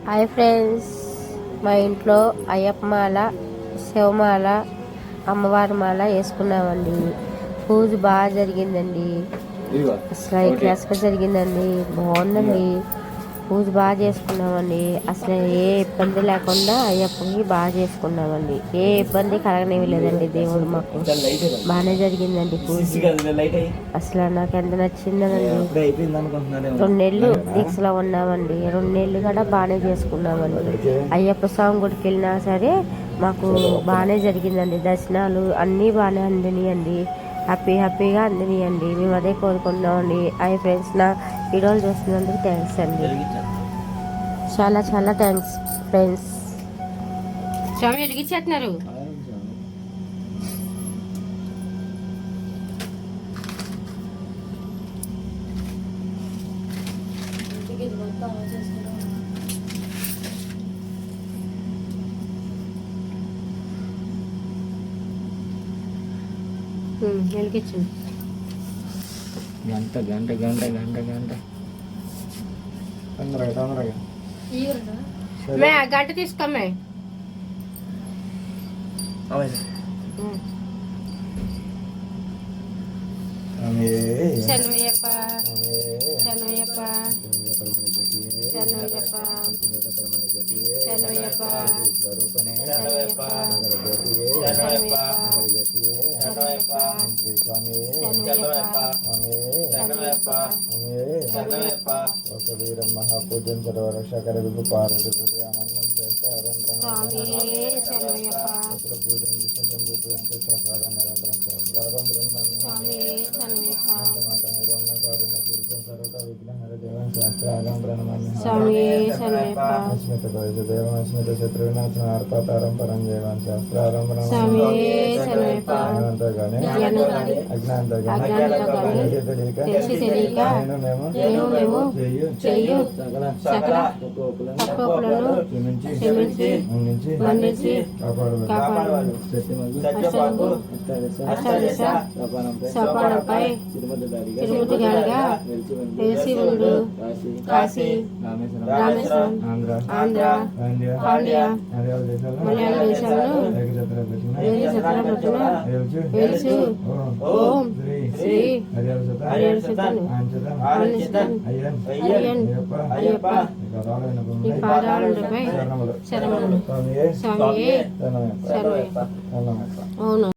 Hi friends, మా ఇంట్లో అయ్యప్ప మాల, శివమాల, అమ్మవారి మాల వేసుకున్నామండి. పూజ బాగా జరిగిందండి. అసలు క్లాస్గా జరిగిందండి, బాగుందండి. పూజ బాగా చేసుకున్నామండి. అసలు ఏ ఇబ్బంది లేకుండా అయ్యప్పకి బాగా చేసుకున్నామండి. ఏ ఇబ్బంది కలగనేవి లేదండి. దేవుడు మాకు బాగానే జరిగిందండి పూజ. అసలు నాకు ఎంత నచ్చిందండి. 2 నెలలు దీక్షలో ఉన్నామండి. 2 నెలలు కూడా బాగానే చేసుకున్నామండి. అయ్యప్ప స్వామి గుడికి వెళ్ళినా సరే మాకు బాగానే జరిగిందండి. దర్శనాలు అన్నీ బాగానే అందినాయండి. హ్యాపీగా అందినాయండి. మేము అదే కోరుకుంటున్నామండి. హాయ్ ఫ్రెండ్స్, నా వీడియోలు చూస్తున్నందుకు థ్యాంక్స్ అండి. చాలా థ్యాంక్స్ ఫ్రెండ్స్. స్వామి వెలిగించేస్తున్నారు. వెలిగించండి. గంట గంట తీసుకోమ్మే. శరణయ్యప్ప, శరణయ్యప్ప, శరణయ్యప్ప, శరణయ్యప్ప, వీరం మహాపూజ్యం సర్వరక్షకర విభు పార్వతి హృదయానందం చేస్తారు. పూజం విష్ణు సంబుద్ధి వెంకటేశ్వర సాధన నిరంతరం చేస్తారు. కారుణ్య పురుషం సర్వత విఘ్నహర దేవం శాస్త్రారం ప్రణమామి. అస్మిత భవిష్య దేవం అస్మిత శత్రు వినాశన అర్థాతారం పరం దేవం శాస్త్రారం ప్రణమామి. రామేశ్వరం, ఆంధ్ర, పాండ్య, మలయాళ దేశాలను ఓం శ్రీ అయ్యప్ప ఈ పాదాలపై శరణములు. స్వామియే శరణమయ్యప్ప. అవును.